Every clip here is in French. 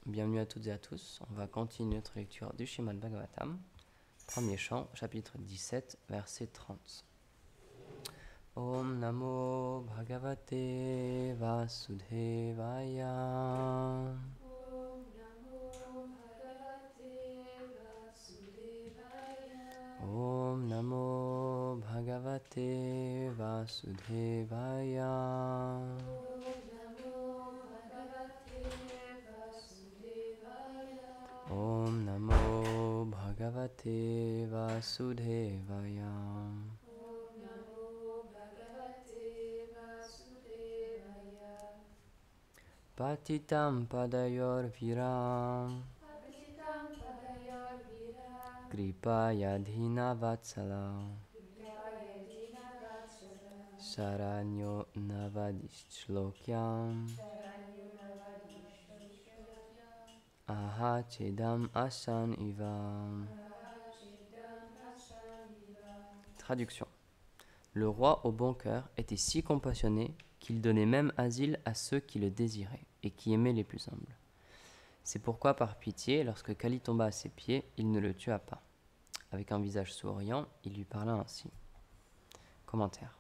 Bienvenue à toutes et à tous. On va continuer notre lecture du Srimad Bhagavatam. Premier chant, chapitre 17, verset 30. Om Namo Bhagavate Vasudevaya. Om Namo Bhagavate Vasudevaya. Om Namo Bhagavate Vasudevaya. Om Namo Bhagavate Vasudevaya. Om Namo Bhagavate Vasudevaya. Om Namo Bhagavate Vasudevaya. Patitam Padayor Viram Patitam Padayor Viram. Kripaya Dhina Vatsala Kripaya Dina Vatsala. Saranyo Navadishlokyam Sharanyo Navadishlokyam. Aha Chedam Asan Ivam. Chidam Asaniva. Traduction. Le roi au bon cœur était si compassionné qu'il donnait même asile à ceux qui le désiraient et qui aimaient les plus humbles. C'est pourquoi, par pitié, lorsque Kali tomba à ses pieds, il ne le tua pas. Avec un visage souriant, il lui parla ainsi. Commentaire.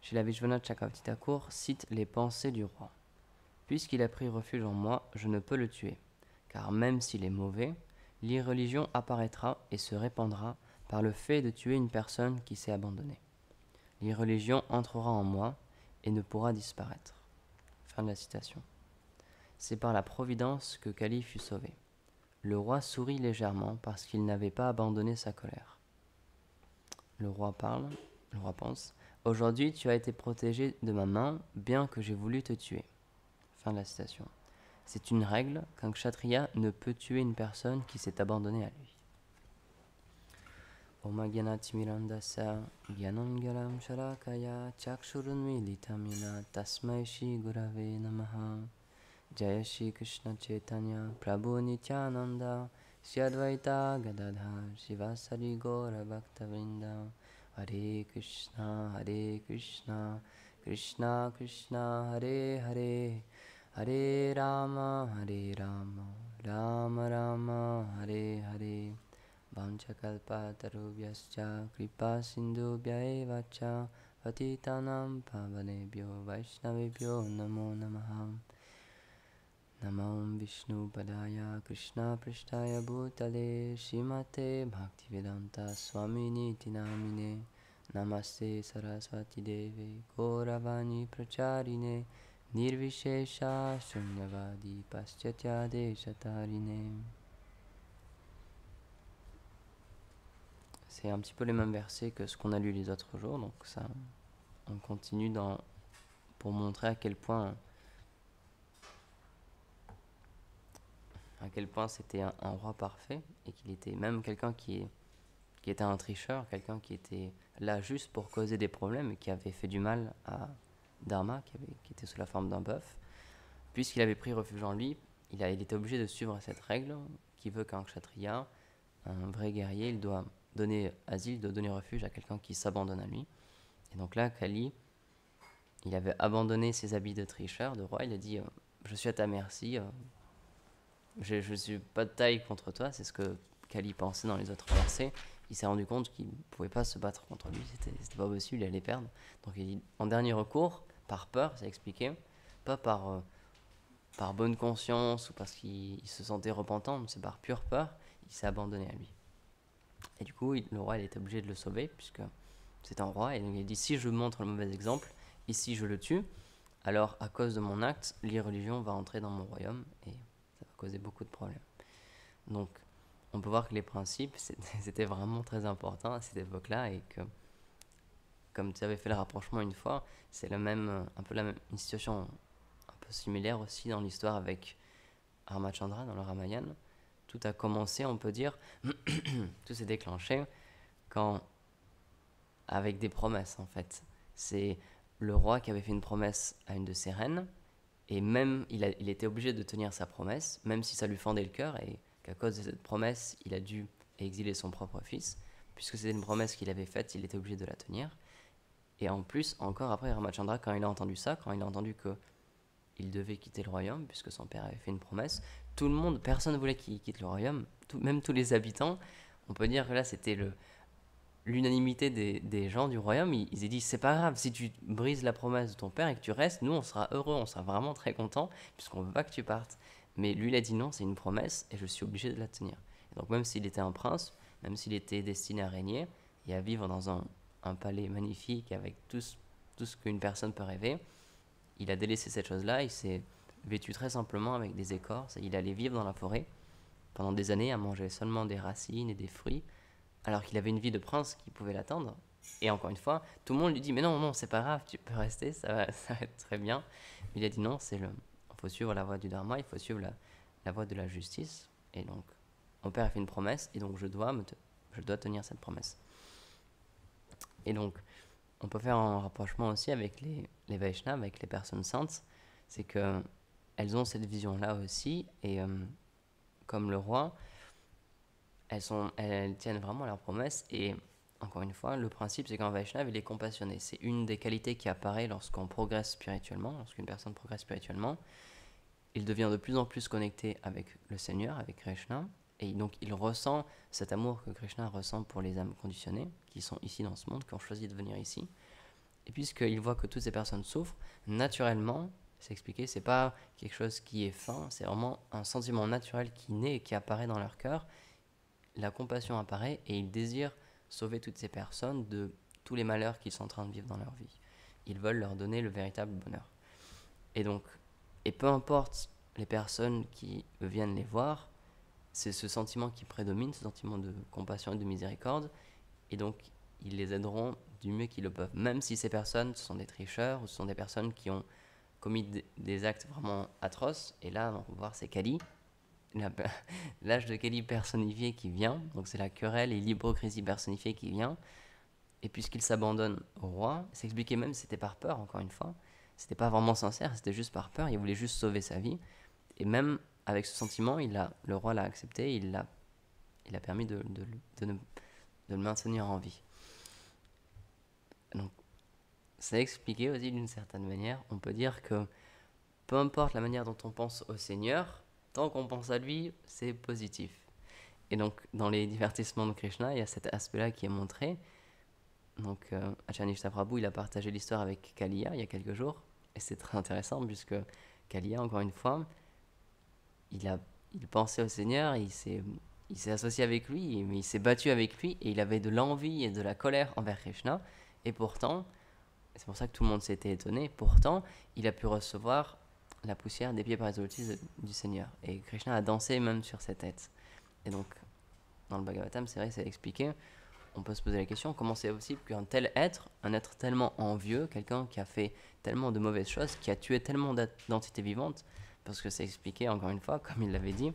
Shri Vishwanath Chakravarti Thakur cite les pensées du roi. Puisqu'il a pris refuge en moi, je ne peux le tuer, car même s'il est mauvais, l'irreligion apparaîtra et se répandra par le fait de tuer une personne qui s'est abandonnée. L'irreligion entrera en moi et ne pourra disparaître. Fin de la citation. C'est par la providence que Kali fut sauvé. Le roi sourit légèrement parce qu'il n'avait pas abandonné sa colère. Le roi pense, « Aujourd'hui tu as été protégé de ma main, bien que j'ai voulu te tuer. » Fin de la citation. C'est une règle qu'un kshatriya ne peut tuer une personne qui s'est abandonnée à lui. Om Gyanatimirandasa Gyanangaram Shalakaya Chakshurunmilitamina Tasmai Shri Gurave Namaha. Jaya Shri Krishna Chaitanya Prabhu Nityananda Shri Advaita Gadadhar Shivasari Gaura Bhaktavrinda. Hare Krishna Krishna Krishna Hare Hare Hare Rama Rama Rama Hare Hare Vanchakalpatarubhyascha Kripa Sindhubhya cha Patitanam Pavanebhyo Vaishnavebhyo Namo Namaha. Namam Vishnu Padaya Krishna Prishtaya Bhutale Shrimate Bhaktivedanta Swamini Tinamine. Namaste Saraswati Deve Gauravani Pracharine Nirvishesha Shunyavadi Paschatya Deshatarine. C'est un petit peu les mêmes versets que ce qu'on a lu les autres jours, donc ça, on continue pour montrer à quel point c'était un roi parfait et qu'il était même quelqu'un qui était un tricheur, quelqu'un qui était là juste pour causer des problèmes et qui avait fait du mal à Dharma, qui était sous la forme d'un bœuf. Puisqu'il avait pris refuge en lui, il était obligé de suivre cette règle qui veut qu'un kshatriya, un vrai guerrier, il doit donner asile, doit donner refuge à quelqu'un qui s'abandonne à lui. Et donc là, Kali, il avait abandonné ses habits de tricheur, de roi, il a dit je suis à ta merci, je ne suis pas de taille contre toi, c'est ce que Kali pensait dans les autres versets. Il s'est rendu compte qu'il ne pouvait pas se battre contre lui, c'était pas possible, il allait perdre. Donc il dit, en dernier recours, par peur, c'est expliqué, pas par bonne conscience ou parce qu'il se sentait repentant, mais c'est par pure peur, il s'est abandonné à lui. Et du coup, le roi il était obligé de le sauver, puisque c'est un roi, et donc il dit, si je montre le mauvais exemple, ici je le tue, alors à cause de mon acte, l'irreligion va entrer dans mon royaume, et ça va causer beaucoup de problèmes. Donc, on peut voir que les principes, c'était vraiment très important à cette époque-là, et que, comme tu avais fait le rapprochement une fois, c'est un peu une situation un peu similaire aussi dans l'histoire avec Ramachandra, dans le Ramayana. Tout a commencé, on peut dire, tout s'est déclenché avec des promesses, en fait. C'est le roi qui avait fait une promesse à une de ses reines, et même il était obligé de tenir sa promesse, même si ça lui fendait le cœur, et qu'à cause de cette promesse, il a dû exiler son propre fils. Puisque c'était une promesse qu'il avait faite, il était obligé de la tenir. Et en plus, encore après, Ramachandra, quand il a entendu ça, quand il a entendu qu'il devait quitter le royaume, puisque son père avait fait une promesse, tout le monde, personne ne voulait qu'il quitte le royaume, même tous les habitants. On peut dire que là, c'était l'unanimité des gens du royaume. Ils ont dit, c'est pas grave, si tu brises la promesse de ton père et que tu restes, nous, on sera heureux, on sera vraiment très contents, puisqu'on veut pas que tu partes. Mais lui, il a dit non, c'est une promesse et je suis obligé de la tenir. Et donc, même s'il était un prince, même s'il était destiné à régner et à vivre dans un palais magnifique avec tout ce qu'une personne peut rêver, il a délaissé cette chose-là. Il s'est vêtu très simplement avec des écorces et il allait vivre dans la forêt pendant des années à manger seulement des racines et des fruits, alors qu'il avait une vie de prince qui pouvait l'attendre. Et encore une fois, tout le monde lui dit, mais non, non, c'est pas grave, tu peux rester, ça va être très bien. Mais il a dit non, il faut suivre la voie du dharma, il faut suivre la voie de la justice. Et donc, mon père a fait une promesse, et donc je dois tenir cette promesse. Et donc, on peut faire un rapprochement aussi avec les Vaishnavas, avec les personnes saintes, c'est que elles ont cette vision-là aussi, et comme le roi, elles tiennent vraiment leurs promesses. Et encore une fois, le principe, c'est qu'un Vaishnava, il est compassionné. C'est une des qualités qui apparaît lorsqu'on progresse spirituellement, lorsqu'une personne progresse spirituellement. Il devient de plus en plus connecté avec le Seigneur, avec Krishna, et donc il ressent cet amour que Krishna ressent pour les âmes conditionnées, qui sont ici dans ce monde, qui ont choisi de venir ici. Et puisqu'il voit que toutes ces personnes souffrent, naturellement, c'est expliqué, c'est pas quelque chose qui est fin, c'est vraiment un sentiment naturel qui naît et qui apparaît dans leur cœur. La compassion apparaît et ils désirent sauver toutes ces personnes de tous les malheurs qu'ils sont en train de vivre dans leur vie. Ils veulent leur donner le véritable bonheur. Et donc, peu importe les personnes qui viennent les voir, c'est ce sentiment qui prédomine, ce sentiment de compassion et de miséricorde, et donc ils les aideront du mieux qu'ils le peuvent. Même si ces personnes, ce sont des tricheurs, ou ce sont des personnes qui ont commis des actes vraiment atroces, et là, on va voir, c'est Kali, l'âge de Kali personnifié qui vient, donc c'est la querelle et l'hypocrisie personnifiée qui vient, et puisqu'il s'abandonne au roi, c'est expliqué même, c'était par peur, encore une fois, c'était pas vraiment sincère, c'était juste par peur, il voulait juste sauver sa vie, et même avec ce sentiment, le roi l'a accepté, il a permis de le maintenir en vie. Donc, c'est expliqué aussi d'une certaine manière, on peut dire que peu importe la manière dont on pense au Seigneur, tant qu'on pense à lui, c'est positif. Et donc, dans les divertissements de Krishna, il y a cet aspect-là qui est montré. Donc, Acharya Prabhu, il a partagé l'histoire avec Kaliya il y a quelques jours. Et c'est très intéressant, puisque Kaliya, encore une fois, il pensait au Seigneur, il s'est associé avec lui, mais il s'est battu avec lui, et il avait de l'envie et de la colère envers Krishna. Et pourtant, c'est pour ça que tout le monde s'était étonné, pourtant, il a pu recevoir la poussière des pieds par les lotus du Seigneur. Et Krishna a dansé même sur ses têtes. Et donc, dans le Bhagavatam, c'est vrai, c'est expliqué. On peut se poser la question, comment c'est possible qu'un tel être, un être tellement envieux, quelqu'un qui a fait tellement de mauvaises choses, qui a tué tellement d'entités vivantes, parce que c'est expliqué, encore une fois, comme il l'avait dit,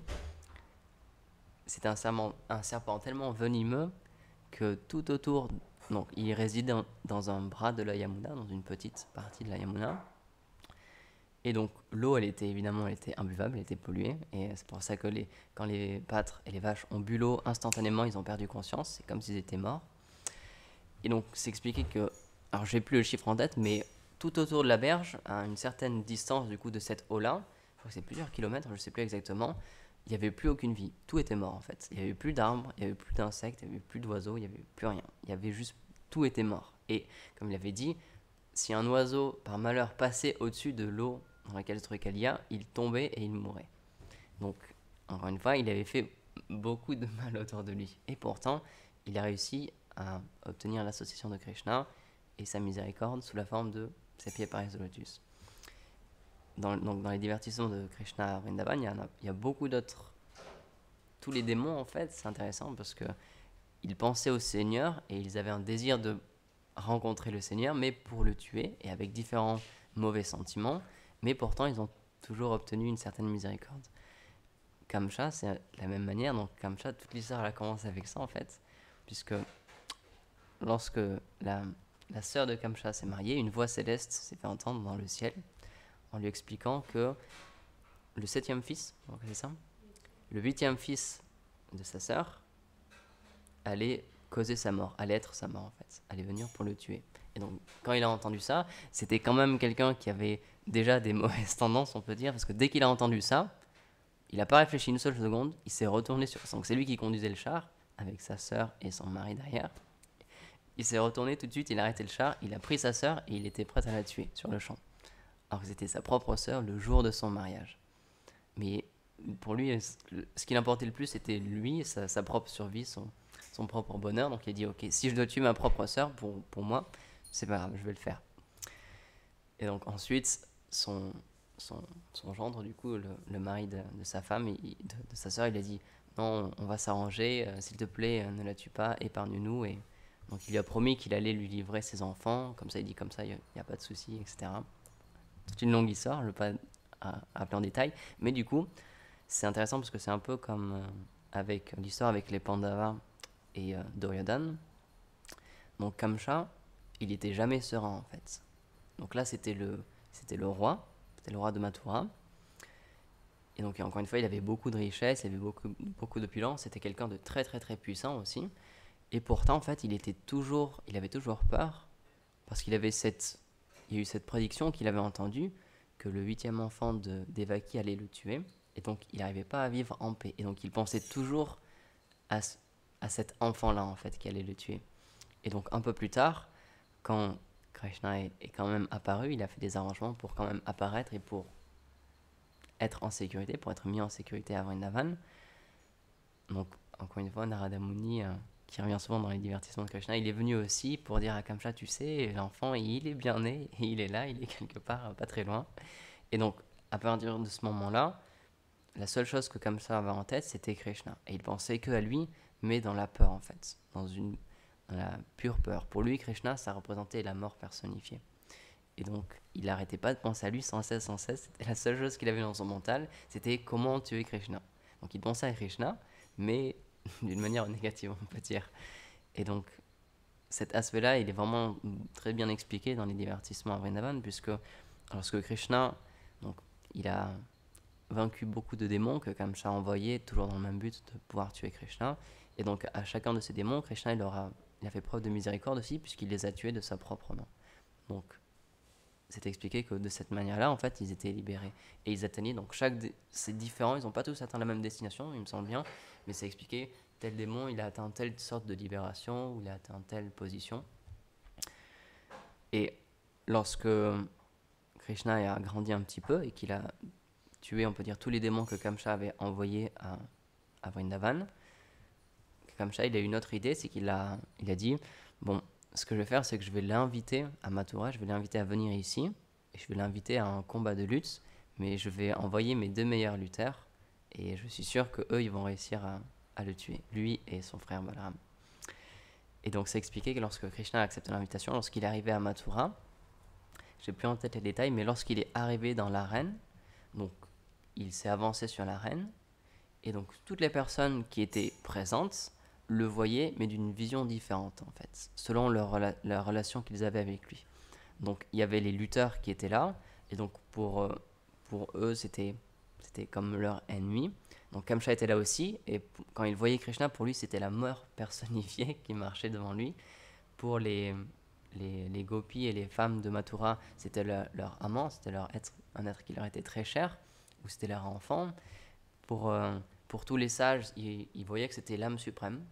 c'est un serpent tellement venimeux que tout autour, donc il réside dans un bras de la Yamuna, dans une petite partie de la Yamuna. Et donc l'eau, elle était imbuvable, elle était polluée, et c'est pour ça que quand les pâtres et les vaches ont bu l'eau, instantanément ils ont perdu conscience, c'est comme s'ils étaient morts. Et donc c'est expliqué que, alors j'ai plus le chiffre en tête, mais tout autour de la berge, à une certaine distance du coup de cette eau-là, je crois que c'est plusieurs kilomètres, je ne sais plus exactement, il n'y avait plus aucune vie, tout était mort en fait. Il n'y avait plus d'arbres, il n'y avait plus d'insectes, il n'y avait plus d'oiseaux, il n'y avait plus rien. Il y avait juste, tout était mort. Et comme il avait dit, si un oiseau par malheur passait au-dessus de l'eau dans laquelle se trouvait Kaliya, il tombait et il mourait. Donc, encore une fois, il avait fait beaucoup de mal autour de lui. Et pourtant, il a réussi à obtenir l'association de Krishna et sa miséricorde sous la forme de ses pieds par les lotus. Donc, dans les divertissements de Krishna à Vrindavan, il y a beaucoup d'autres. Tous les démons, en fait, c'est intéressant parce que ils pensaient au Seigneur et ils avaient un désir de rencontrer le Seigneur, mais pour le tuer et avec différents mauvais sentiments. Mais pourtant, ils ont toujours obtenu une certaine miséricorde. Kamcha, c'est de la même manière. Donc, Kamcha, toute l'histoire, elle a commencé avec ça, en fait. Puisque lorsque la sœur de Kamcha s'est mariée, une voix céleste s'est fait entendre dans le ciel en lui expliquant que le 7e fils, donc c'est ça, le 8e fils de sa sœur allait causer sa mort, allait être sa mort, en fait, allait venir pour le tuer. Et donc, quand il a entendu ça, c'était quand même quelqu'un qui avait déjà des mauvaises tendances, on peut dire, parce que dès qu'il a entendu ça, il n'a pas réfléchi une seule seconde, il s'est retourné sur... Donc c'est lui qui conduisait le char, avec sa sœur et son mari derrière. Il s'est retourné tout de suite, il a arrêté le char, il a pris sa sœur et il était prêt à la tuer sur le champ. Alors que c'était sa propre sœur le jour de son mariage. Mais pour lui, ce qui l'importait le plus, c'était lui, sa propre survie, son propre bonheur. Donc il a dit, ok, si je dois tuer ma propre sœur, pour moi, c'est pas grave, je vais le faire. Et donc ensuite, son gendre, du coup, le mari de sa femme, de sa sœur, il a dit, non, on va s'arranger, s'il te plaît, ne la tue pas, épargne-nous. Et donc il lui a promis qu'il allait lui livrer ses enfants, comme ça il dit, comme ça, il n'y a pas de souci, etc. C'est une longue histoire, je ne vais pas appeler en détail, mais du coup, c'est intéressant parce que c'est un peu comme avec l'histoire avec les Pandavas et Duryodhana. Donc Kamsa, il était jamais serein en fait. Donc là, c'était le roi de Mathura. Et donc encore une fois, il avait beaucoup de richesses, il avait beaucoup d'opulence, c'était quelqu'un de très très très puissant aussi. Et pourtant, en fait, il avait toujours peur parce il y a eu cette prédiction qu'il avait entendue que le 8e enfant de Devaki allait le tuer. Et donc, il n'arrivait pas à vivre en paix. Et donc, il pensait toujours à cet enfant-là, en fait, qui allait le tuer. Et donc, un peu plus tard, quand Krishna est quand même apparu, il a fait des arrangements pour quand même apparaître et pour être en sécurité, pour être mis en sécurité à Vrindavan. Donc, encore une fois, Narada Muni, qui revient souvent dans les divertissements de Krishna, il est venu aussi pour dire à Kamsa, tu sais, l'enfant, il est bien né, et il est là, il est quelque part, pas très loin. Et donc, à partir de ce moment-là, la seule chose que Kamsa avait en tête, c'était Krishna. Et il pensait que à lui, mais dans la peur, en fait, dans la pure peur. Pour lui, Krishna, ça représentait la mort personnifiée. Et donc, il n'arrêtait pas de penser à lui sans cesse. C'était la seule chose qu'il avait dans son mental, c'était comment tuer Krishna. Donc, il pensait à Krishna, mais d'une manière négative, on peut dire. Et donc, cet aspect-là, il est vraiment très bien expliqué dans les divertissements à Vrindavan, puisque lorsque Krishna, donc, il a vaincu beaucoup de démons que Kamsa a envoyés, toujours dans le même but de pouvoir tuer Krishna. Et donc, à chacun de ces démons, Krishna, il a fait preuve de miséricorde aussi, puisqu'il les a tués de sa propre main. Donc, c'est expliqué que de cette manière-là, en fait, ils étaient libérés. Et ils atteignaient, donc c'est différent, ils n'ont pas tous atteint la même destination, il me semble bien, mais c'est expliqué, tel démon, il a atteint telle sorte de libération, ou il a atteint telle position. Et lorsque Krishna a grandi un petit peu, et qu'il a tué, on peut dire, tous les démons que Kamsa avait envoyés à Vrindavan, Kamsa, il a eu une autre idée, c'est il a dit, bon, ce que je vais faire, c'est que je vais l'inviter à Mathura, je vais l'inviter à venir ici, et je vais l'inviter à un combat de lutte, mais je vais envoyer mes 2 meilleurs lutteurs, et je suis sûr qu'eux, ils vont réussir à le tuer, lui et son frère Balaram. Et donc, c'est expliqué que lorsque Krishna a accepté l'invitation, lorsqu'il est arrivé à Mathura, j'ai plus en tête les détails, mais lorsqu'il est arrivé dans l'arène, donc il s'est avancé sur l'arène, et donc toutes les personnes qui étaient présentes le voyaient, mais d'une vision différente en fait, selon la relation qu'ils avaient avec lui. Donc il y avait les lutteurs qui étaient là, et donc pour eux c'était comme leur ennemi. Donc Kamsa était là aussi, et quand il voyait Krishna, pour lui c'était la mort personnifiée qui marchait devant lui. Pour les gopis et les femmes de Mathura, c'était leur amant, c'était un être qui leur était très cher, ou c'était leur enfant. Pour tous les sages, ils voyaient que c'était l'âme suprême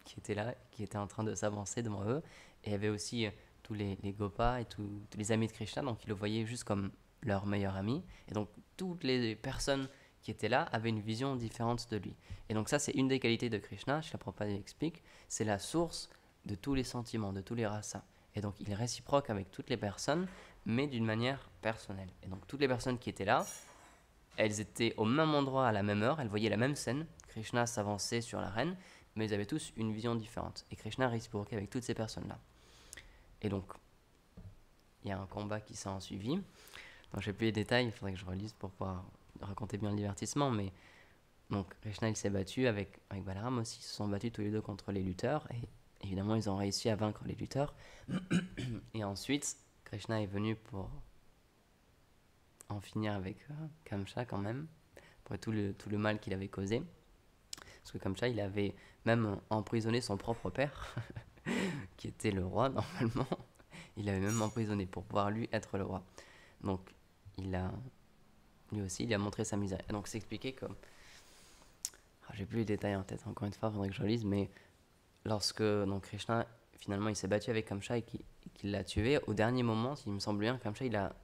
qui était là, qui était en train de s'avancer devant eux. Et il y avait aussi tous les gopas et tous les amis de Krishna, donc ils le voyaient juste comme leur meilleur ami. Et donc toutes les personnes qui étaient là avaient une vision différente de lui. Et donc ça, c'est une des qualités de Krishna, Srila Prabhupada explique, c'est la source de tous les sentiments, de tous les rasas. Et donc il est réciproque avec toutes les personnes, mais d'une manière personnelle. Et donc toutes les personnes qui étaient là, elles étaient au même endroit à la même heure, elles voyaient la même scène, Krishna s'avançait sur l'arène, mais ils avaient tous une vision différente. Et Krishna réciproquait avec toutes ces personnes-là. Et donc, il y a un combat qui s'en suivi. Donc, je n'ai plus les détails, il faudrait que je relise pour pouvoir raconter bien le divertissement, mais donc Krishna, il s'est battu avec Balaram aussi, ils se sont battus tous les deux contre les lutteurs, et évidemment, ils ont réussi à vaincre les lutteurs. Et ensuite, Krishna est venu pour en finir avec Kamsa quand même, pour tout le mal qu'il avait causé. Parce que Kamsa, il avait même emprisonné son propre père, qui était le roi normalement. Il l'avait même emprisonné pour pouvoir lui être le roi. Donc, lui aussi, il a montré sa misère. Et donc, c'est expliqué que j'ai plus les détails en tête, encore une fois, il faudrait que je relise, mais lorsque donc Krishna, finalement, il s'est battu avec Kamsa et qu'il l'a tué, au dernier moment, il me semble bien, Kamsa, il a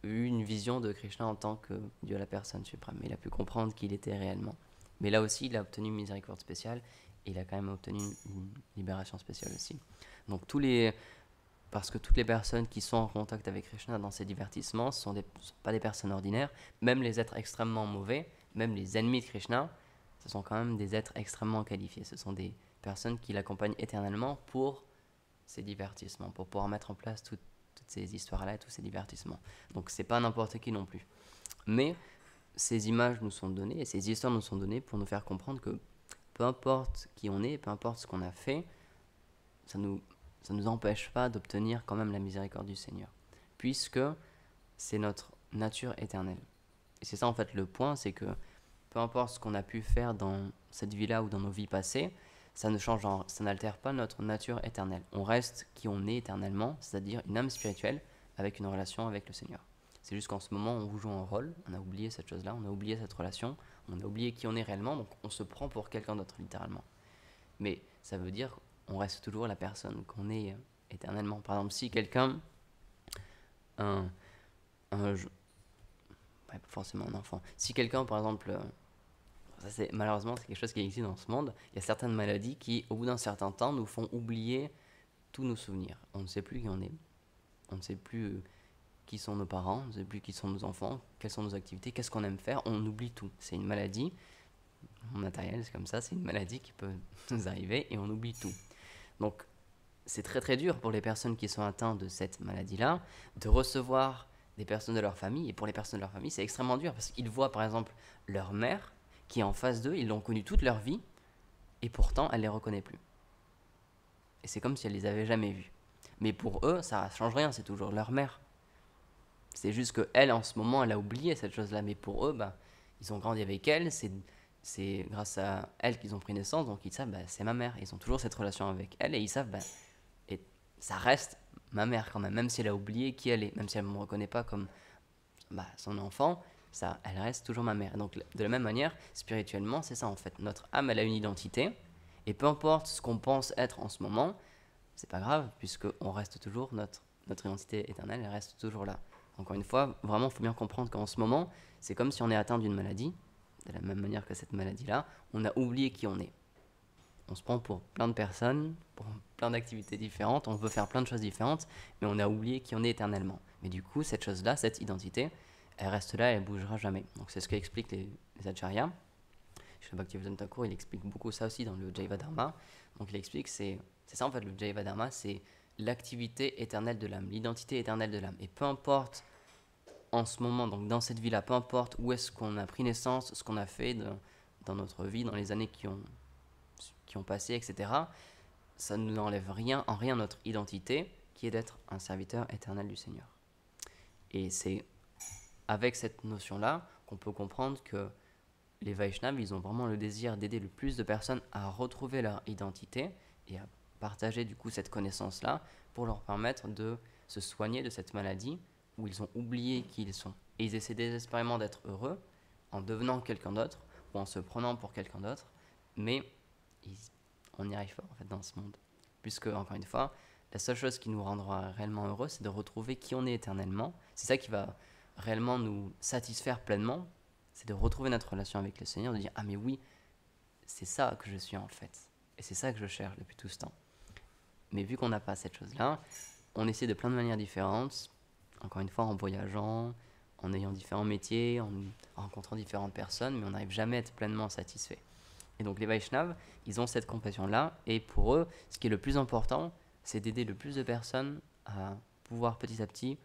eu une vision de Krishna en tant que Dieu la personne suprême. Il a pu comprendre qui il était réellement. Mais là aussi, il a obtenu une miséricorde spéciale et il a quand même obtenu une libération spéciale aussi. Donc parce que toutes les personnes qui sont en contact avec Krishna dans ces divertissements sont pas des personnes ordinaires. Même les êtres extrêmement mauvais, même les ennemis de Krishna, ce sont quand même des êtres extrêmement qualifiés. Ce sont des personnes qui l'accompagnent éternellement pour ces divertissements, pour pouvoir mettre en place toutes ces histoires-là et tous ces divertissements. Donc c'est pas n'importe qui non plus. Mais ces images nous sont données et ces histoires nous sont données pour nous faire comprendre que peu importe qui on est, peu importe ce qu'on a fait, ça nous empêche pas d'obtenir quand même la miséricorde du Seigneur, puisque c'est notre nature éternelle. Et c'est ça en fait le point, c'est que peu importe ce qu'on a pu faire dans cette vie-là ou dans nos vies passées, ça ne change, ça n'altère pas notre nature éternelle. On reste qui on est éternellement, c'est-à-dire une âme spirituelle avec une relation avec le Seigneur. C'est juste qu'en ce moment, on joue un rôle, on a oublié cette chose-là, on a oublié cette relation, on a oublié qui on est réellement, donc on se prend pour quelqu'un d'autre littéralement. Mais ça veut dire qu'on reste toujours la personne qu'on est éternellement. Par exemple, si quelqu'un, pas forcément un enfant, si quelqu'un par exemple, malheureusement c'est quelque chose qui existe dans ce monde, il y a certaines maladies qui au bout d'un certain temps nous font oublier tous nos souvenirs. On ne sait plus qui on est, on ne sait plus qui sont nos parents, on ne sait plus qui sont nos enfants, quelles sont nos activités, qu'est-ce qu'on aime faire, on oublie tout. C'est une maladie matérielle, c'est comme ça, c'est une maladie qui peut nous arriver et on oublie tout. Donc c'est très très dur pour les personnes qui sont atteintes de cette maladie-là de recevoir des personnes de leur famille, et pour les personnes de leur famille c'est extrêmement dur parce qu'ils voient par exemple leur mère qui est en face d'eux, ils l'ont connue toute leur vie et pourtant elle ne les reconnaît plus. Et c'est comme si elle les avait jamais vus. Mais pour eux ça ne change rien, c'est toujours leur mère. C'est juste qu'elle, en ce moment, elle a oublié cette chose-là. Mais pour eux, ils ont grandi avec elle. C'est grâce à elle qu'ils ont pris naissance. Donc ils savent, c'est ma mère. Ils ont toujours cette relation avec elle. Et ils savent, et ça reste ma mère quand même. Même si elle a oublié qui elle est. Même si elle ne me reconnaît pas comme son enfant, elle reste toujours ma mère. Donc de la même manière, spirituellement, c'est ça en fait. Notre âme, elle a une identité. Et peu importe ce qu'on pense être en ce moment, c'est pas grave. Puisqu'on reste toujours, notre identité éternelle, elle reste toujours là. Encore une fois, vraiment, il faut bien comprendre qu'en ce moment, c'est comme si on est atteint d'une maladie, de la même manière que cette maladie-là, on a oublié qui on est. On se prend pour plein de personnes, pour plein d'activités différentes, on veut faire plein de choses différentes, mais on a oublié qui on est éternellement. Mais du coup, cette chose-là, cette identité, elle reste là, elle ne bougera jamais. Donc c'est ce qu'expliquent les acharyas. Srila Bhaktivedanta Thakur, il explique beaucoup ça aussi dans le Jaiva Dharma. Donc il explique, c'est ça en fait, le Jaiva Dharma, c'est l'activité éternelle de l'âme, l'identité éternelle de l'âme. Et peu importe en ce moment, donc dans cette vie-là, peu importe où est-ce qu'on a pris naissance, ce qu'on a fait dans notre vie, dans les années qui ont passé, etc., ça ne nous enlève en rien notre identité, qui est d'être un serviteur éternel du Seigneur. Et c'est avec cette notion-là qu'on peut comprendre que les Vaishnavas, ils ont vraiment le désir d'aider le plus de personnes à retrouver leur identité et à partager du coup cette connaissance-là pour leur permettre de se soigner de cette maladie où ils ont oublié qui ils sont. Et ils essaient désespérément d'être heureux en devenant quelqu'un d'autre ou en se prenant pour quelqu'un d'autre, mais on n'y arrive pas en fait dans ce monde. Puisque, encore une fois, la seule chose qui nous rendra réellement heureux, c'est de retrouver qui on est éternellement. C'est ça qui va réellement nous satisfaire pleinement, c'est de retrouver notre relation avec le Seigneur, de dire « Ah mais oui, c'est ça que je suis en fait. Et c'est ça que je cherche depuis tout ce temps. » Mais vu qu'on n'a pas cette chose-là, on essaie de plein de manières différentes, encore une fois en voyageant, en ayant différents métiers, en rencontrant différentes personnes, mais on n'arrive jamais à être pleinement satisfait. Et donc les Vaishnavas, ils ont cette compassion-là, et pour eux, ce qui est le plus important, c'est d'aider le plus de personnes à pouvoir petit à petit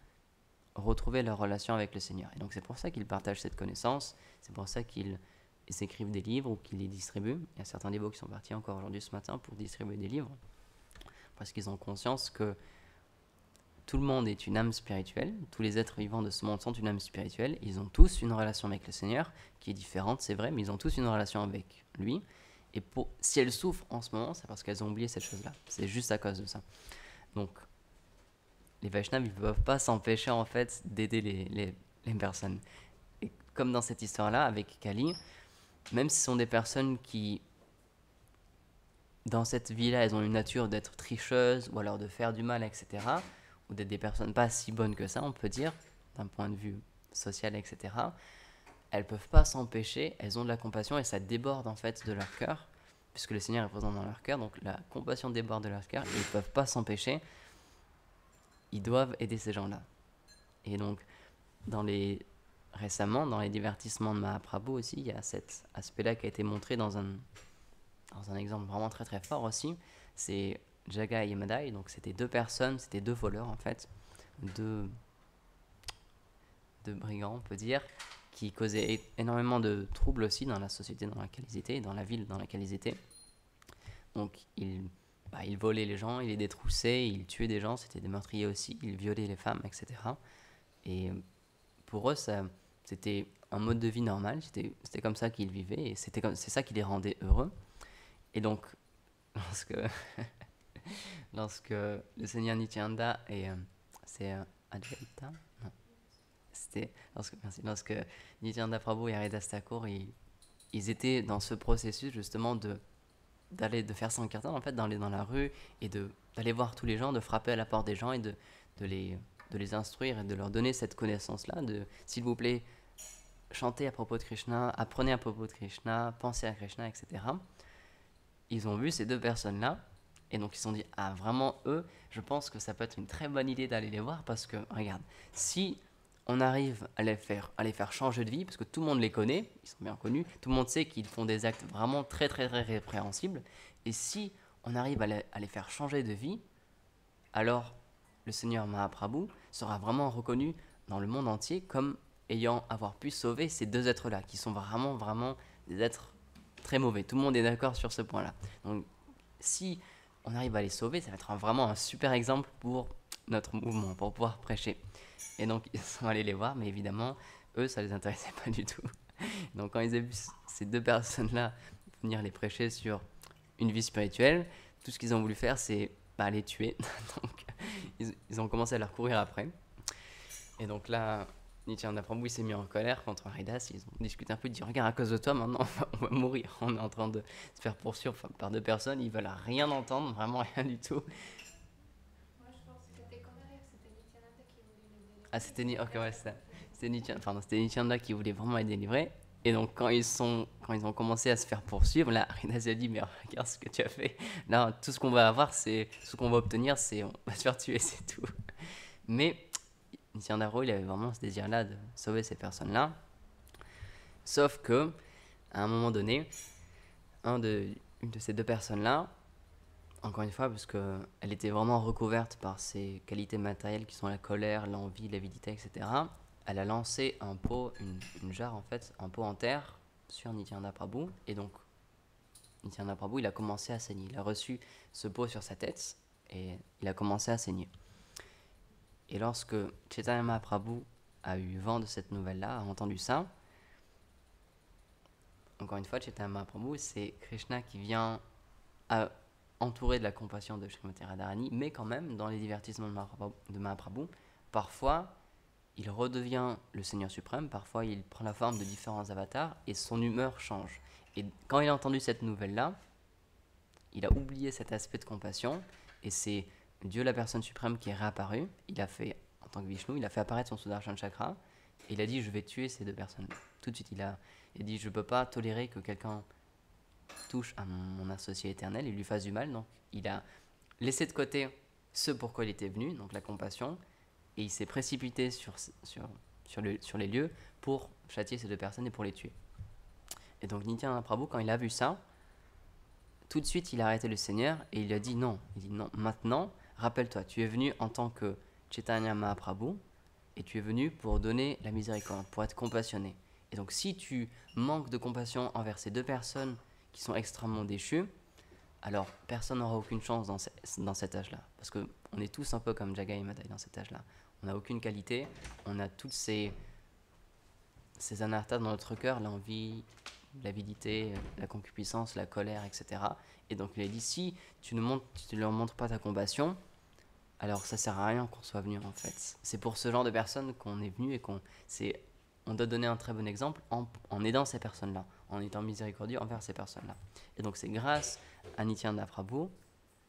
retrouver leur relation avec le Seigneur. Et donc c'est pour ça qu'ils partagent cette connaissance, c'est pour ça qu'ils écrivent des livres ou qu'ils les distribuent. Il y a certains dévots qui sont partis encore aujourd'hui ce matin pour distribuer des livres, parce qu'ils ont conscience que tout le monde est une âme spirituelle, tous les êtres vivants de ce monde sont une âme spirituelle, ils ont tous une relation avec le Seigneur qui est différente, c'est vrai, mais ils ont tous une relation avec lui. Et si elles souffrent en ce moment, c'est parce qu'elles ont oublié cette chose-là. C'est juste à cause de ça. Donc, les Vaishnavas, ils ne peuvent pas s'empêcher en fait d'aider les personnes. Et comme dans cette histoire-là avec Kali, même si ce sont des personnes qui, dans cette vie-là, elles ont une nature d'être tricheuses ou alors de faire du mal, etc., ou d'être des personnes pas si bonnes que ça, on peut dire, d'un point de vue social, etc., elles peuvent pas s'empêcher, elles ont de la compassion et ça déborde en fait de leur cœur, puisque le Seigneur est présent dans leur cœur, donc la compassion déborde de leur cœur et ils peuvent pas s'empêcher, ils doivent aider ces gens-là. Et donc, récemment, dans les divertissements de Mahaprabhu aussi, il y a cet aspect-là qui a été montré dans un exemple vraiment très très fort aussi. C'est Jagai et Madai, donc c'était deux personnes, c'était deux voleurs en fait, deux brigands on peut dire, qui causaient énormément de troubles aussi dans la société dans laquelle ils étaient, dans la ville dans laquelle ils étaient. Donc ils volaient les gens, ils les détroussaient, ils tuaient des gens, c'était des meurtriers aussi, ils violaient les femmes, etc. Et pour eux, c'était un mode de vie normal, c'était comme ça qu'ils vivaient, et c'est ça qui les rendait heureux. Et donc, lorsque le Seigneur Nityananda et c'est Advaita, non, lorsque Nityananda Prabhu et Haridas Thakur, ils étaient dans ce processus justement de faire Sankirtan, en fait, d'aller dans la rue et d'aller voir tous les gens, de frapper à la porte des gens et de les instruire et de leur donner cette connaissance-là, s'il vous plaît, chantez à propos de Krishna, apprenez à propos de Krishna, pensez à Krishna, etc. Ils ont vu ces deux personnes-là, et donc ils se sont dit, ah vraiment eux, je pense que ça peut être une très bonne idée d'aller les voir, parce que, regarde, si on arrive à les faire changer de vie, parce que tout le monde les connaît, ils sont bien connus, tout le monde sait qu'ils font des actes vraiment très très très répréhensibles, et si on arrive à les faire changer de vie, alors le Seigneur Mahaprabhu sera vraiment reconnu dans le monde entier comme avoir pu sauver ces deux êtres-là, qui sont vraiment vraiment des êtres très mauvais. Tout le monde est d'accord sur ce point-là. Donc si on arrive à les sauver, ça va être vraiment un super exemple pour notre mouvement, pour pouvoir prêcher. Et donc ils sont allés les voir, mais évidemment, eux, ça les intéressait pas du tout. Donc quand ils ont vu ces deux personnes-là venir les prêcher sur une vie spirituelle, tout ce qu'ils ont voulu faire, c'est les tuer. Donc ils ont commencé à leur courir après. Et donc là, Nityananda Prabhu s'est mis en colère contre Haridas. Ils ont discuté un peu, ils ont dit, regarde, à cause de toi, maintenant on va mourir. On est en train de se faire poursuivre par deux personnes, ils veulent rien entendre, vraiment rien du tout. Moi, je pense que c'était contraire, c'était Nityananda qui voulait les délivrer. Ah, c'était Nityananda qui voulait vraiment les délivrer. Et donc quand ils ont commencé à se faire poursuivre, là, Haridas a dit, mais regarde ce que tu as fait. Là, tout ce qu'on va avoir, ce qu'on va obtenir, c'est on va se faire tuer, c'est tout. Mais Nityananda Prabhu, il avait vraiment ce désir-là de sauver ces personnes-là. Sauf que, à un moment donné, une de ces deux personnes-là, encore une fois, parce qu'elle était vraiment recouverte par ses qualités matérielles qui sont la colère, l'envie, l'avidité, etc., elle a lancé un pot, une jarre en fait, un pot en terre sur Nityananda Prabhu. Et donc, Nityananda Prabhu, il a commencé à saigner. Il a reçu ce pot sur sa tête et il a commencé à saigner. Et lorsque Chaitanya Mahaprabhu a eu vent de cette nouvelle-là, a entendu ça, encore une fois, Chaitanya Mahaprabhu, c'est Krishna qui vient entouré de la compassion de Srimati Radharani, mais quand même, dans les divertissements de Mahaprabhu, parfois, il redevient le Seigneur suprême, parfois il prend la forme de différents avatars, et son humeur change. Et quand il a entendu cette nouvelle-là, il a oublié cet aspect de compassion, et c'est Dieu, la personne suprême, qui est réapparu. Il a fait, en tant que Vishnu, il a fait apparaître son Sudarshan Chakra, et il a dit, je vais tuer ces deux personnes. Tout de suite, il a dit, je ne peux pas tolérer que quelqu'un touche à mon associé éternel et lui fasse du mal. Donc, il a laissé de côté ce pourquoi il était venu, donc la compassion, et il s'est précipité sur les lieux pour châtier ces deux personnes et pour les tuer. Et donc, Nityananda Prabhu, quand il a vu ça, tout de suite, il a arrêté le Seigneur et il lui a dit non. Il dit non, maintenant, rappelle-toi, tu es venu en tant que Chaitanya Mahaprabhu et tu es venu pour donner la miséricorde, pour être compassionné. Et donc, si tu manques de compassion envers ces deux personnes qui sont extrêmement déchues, alors personne n'aura aucune chance dans cet âge-là. Parce qu'on est tous un peu comme Jagai et Madai dans cet âge-là. On n'a aucune qualité, on a toutes ces anarthas dans notre cœur, l'envie, l'avidité, la concupiscence, la colère, etc. Et donc il a dit, si tu ne leur montres pas ta compassion, alors ça sert à rien qu'on soit venu en fait. C'est pour ce genre de personnes qu'on est venu et on doit donner un très bon exemple en aidant ces personnes-là, en étant miséricordieux envers ces personnes-là. Et donc c'est grâce à Nityananda Prabhu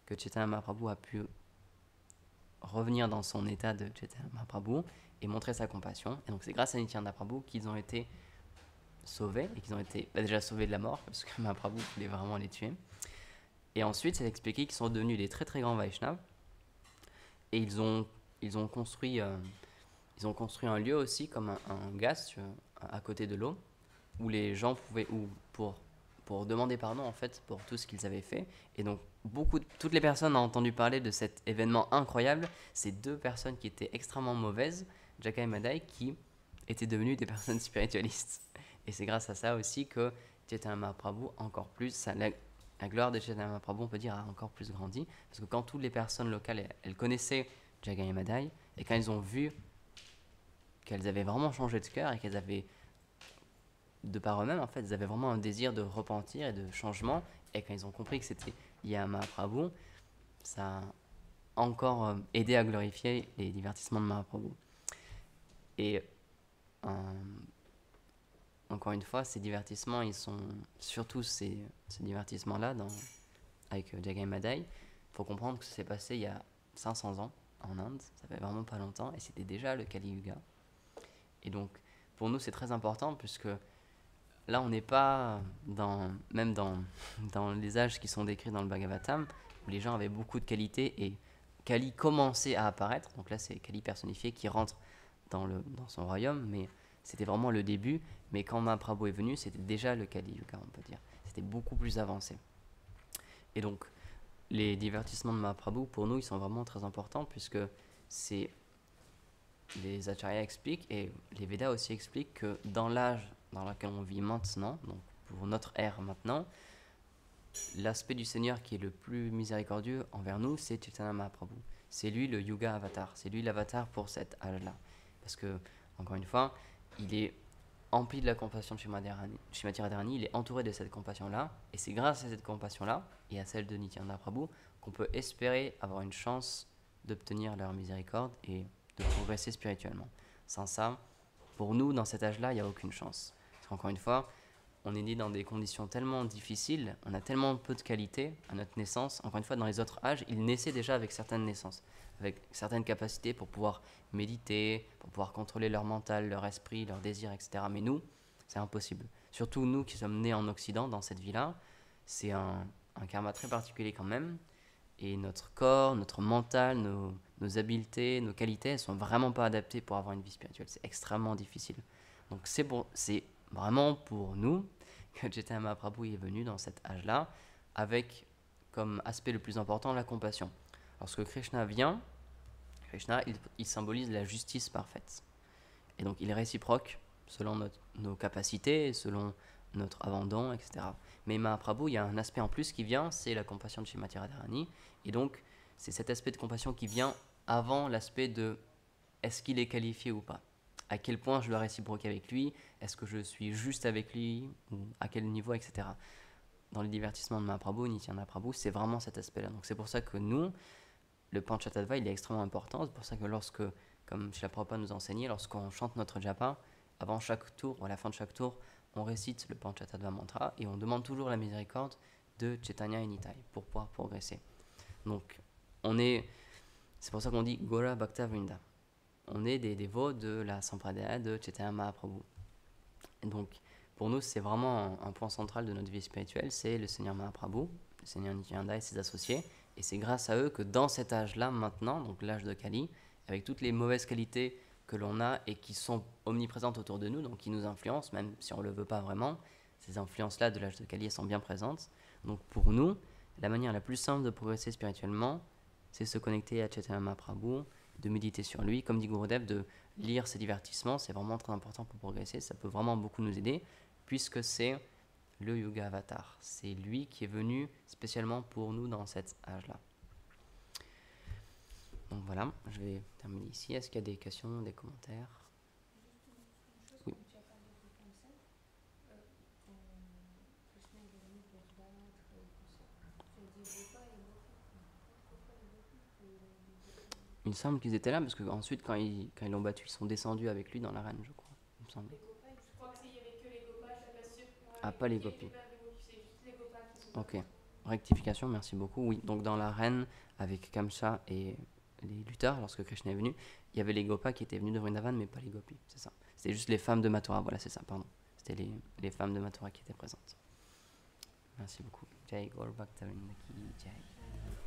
que Chaitanya Mahaprabhu a pu revenir dans son état de Chaitanya Mahaprabhu et montrer sa compassion. Et donc c'est grâce à Nityananda Prabhu qu'ils ont été sauvés et qu'ils ont été déjà sauvés de la mort parce que Mahaprabhu voulait vraiment les tuer. Et ensuite, c'est expliqué qu'ils sont devenus des très très grands Vaishnavas et ils ont construit un lieu aussi comme un gas à côté de l'eau où les gens pouvaient pour demander pardon en fait pour tout ce qu'ils avaient fait. Et donc toutes les personnes ont entendu parler de cet événement incroyable, ces deux personnes qui étaient extrêmement mauvaises, Jaka et Madai, qui étaient devenues des personnes spiritualistes. Et c'est grâce à ça aussi que Chaitanya Mahaprabhu encore plus, la gloire de Chaitanya Mahaprabhu on peut dire a encore plus grandi, parce que quand toutes les personnes locales elles connaissaient Jaka et Madai, et quand ils ont vu qu'elles avaient vraiment changé de cœur et qu'elles avaient de par eux-mêmes, en fait, ils avaient vraiment un désir de repentir et de changement. Et quand ils ont compris que c'était lié à Mahaprabhu, ça a encore aidé à glorifier les divertissements de Mahaprabhu. Et encore une fois, ces divertissements, ils sont surtout ces divertissements-là avec Jagai Madai. Il faut comprendre que ça s'est passé il y a 500 ans en Inde, ça fait vraiment pas longtemps, et c'était déjà le Kali Yuga. Et donc, pour nous, c'est très important puisque là, on n'est pas même dans les âges qui sont décrits dans le Bhagavatam, où les gens avaient beaucoup de qualités et Kali commençait à apparaître. Donc là, c'est Kali personnifié qui rentre dans son royaume, mais c'était vraiment le début. Mais quand Mahaprabhu est venu, c'était déjà le Kali Yuga, on peut dire. C'était beaucoup plus avancé. Et donc, les divertissements de Mahaprabhu, pour nous, ils sont vraiment très importants puisque les acharyas expliquent et les Védas aussi expliquent que dans l'âge dans lequel on vit maintenant, donc pour notre ère maintenant, l'aspect du Seigneur qui est le plus miséricordieux envers nous, c'est Chaitanya Mahaprabhu. C'est lui le Yuga Avatar, c'est lui l'avatar pour cet âge-là. Parce que, encore une fois, il est empli de la compassion de Srimati Radharani, il est entouré de cette compassion-là, et c'est grâce à cette compassion-là, et à celle de Nityananda Prabhu, qu'on peut espérer avoir une chance d'obtenir leur miséricorde et de progresser spirituellement. Sans ça, pour nous, dans cet âge-là, il n'y a aucune chance. Parce qu'encore une fois, on est né dans des conditions tellement difficiles, on a tellement peu de qualités à notre naissance. Encore une fois, dans les autres âges, ils naissaient déjà avec certaines naissances, avec certaines capacités pour pouvoir méditer, pour pouvoir contrôler leur mental, leur esprit, leurs désirs, etc. Mais nous, c'est impossible. Surtout nous qui sommes nés en Occident, dans cette vie-là, c'est un karma très particulier quand même. Et notre corps, notre mental, nos habiletés, nos qualités, elles sont vraiment pas adaptées pour avoir une vie spirituelle. C'est extrêmement difficile. Donc c'est vraiment pour nous que Chaitanya Mahaprabhu est venu dans cet âge-là, avec comme aspect le plus important la compassion. Lorsque Krishna vient, il symbolise la justice parfaite. Et donc il est réciproque selon nos capacités, selon notre abandon, etc. Mais Mahaprabhu, il y a un aspect en plus qui vient, c'est la compassion de Srimati Radharani. Et donc, c'est cet aspect de compassion qui vient avant l'aspect de est-ce qu'il est qualifié ou pas. À quel point je dois réciproquer avec lui, est-ce que je suis juste avec lui, ou à quel niveau, etc. Dans les divertissements de Mahaprabhu, Nityananda Prabhu, c'est vraiment cet aspect-là. Donc c'est pour ça que nous, le Panchatattva, il est extrêmement important. C'est pour ça que comme Srila Prabhupada nous a enseigné, lorsqu'on chante notre japa, avant chaque tour, ou à la fin de chaque tour, on récite le Panchatattva mantra et on demande toujours la miséricorde de Chaitanya et Nitai pour pouvoir progresser. Donc, c'est pour ça qu'on dit Gora Bhakta Vrinda. On est des dévots de la Sampradaya de Chaitanya Mahaprabhu. Et donc, pour nous, c'est vraiment un point central de notre vie spirituelle, c'est le Seigneur Mahaprabhu, le Seigneur Nityananda et ses associés. Et c'est grâce à eux que dans cet âge-là, maintenant, donc l'âge de Kali, avec toutes les mauvaises qualités que l'on a et qui sont omniprésentes autour de nous, donc qui nous influencent, même si on ne le veut pas vraiment, ces influences-là de l'âge de Kali, elles sont bien présentes. Donc pour nous, la manière la plus simple de progresser spirituellement, c'est se connecter à Chaitanya Mahaprabhu, de méditer sur lui, comme dit Gurudev, de lire ses divertissements, c'est vraiment très important pour progresser, ça peut vraiment beaucoup nous aider, puisque c'est le Yuga Avatar. C'est lui qui est venu spécialement pour nous dans cet âge-là. Donc voilà, je vais terminer ici. Est-ce qu'il y a des questions, des commentaires? Juste Oui. une chose, comme tu as parlé du concept, quand Krishna est venu pour se battre, tout ça, tu as dit Gopa et Gopi. Pourquoi les Gopi? Il me semble qu'ils étaient là parce qu'ensuite, quand ils l'ont battu, ils sont descendus avec lui dans l'arène, je crois. Il me semble. Les Gopas, je crois qu'il n'y avait que les Gopas, je suis pas sûre. Ah, pas les gopis. pas les gopis, c'est juste les gopas qui sont Ok. Rectification, merci beaucoup. Oui, donc dans l'arène, avec Kamsa et les lutteurs, lorsque Krishna est venu, il y avait les gopas qui étaient venus de Vrindavan, mais pas les gopis, c'est ça. C'était juste les femmes de Mathura, voilà, c'est ça, pardon. C'était les femmes de Mathura qui étaient présentes. Merci beaucoup. Jai Gaur Bhakta Vrinda ki Jai.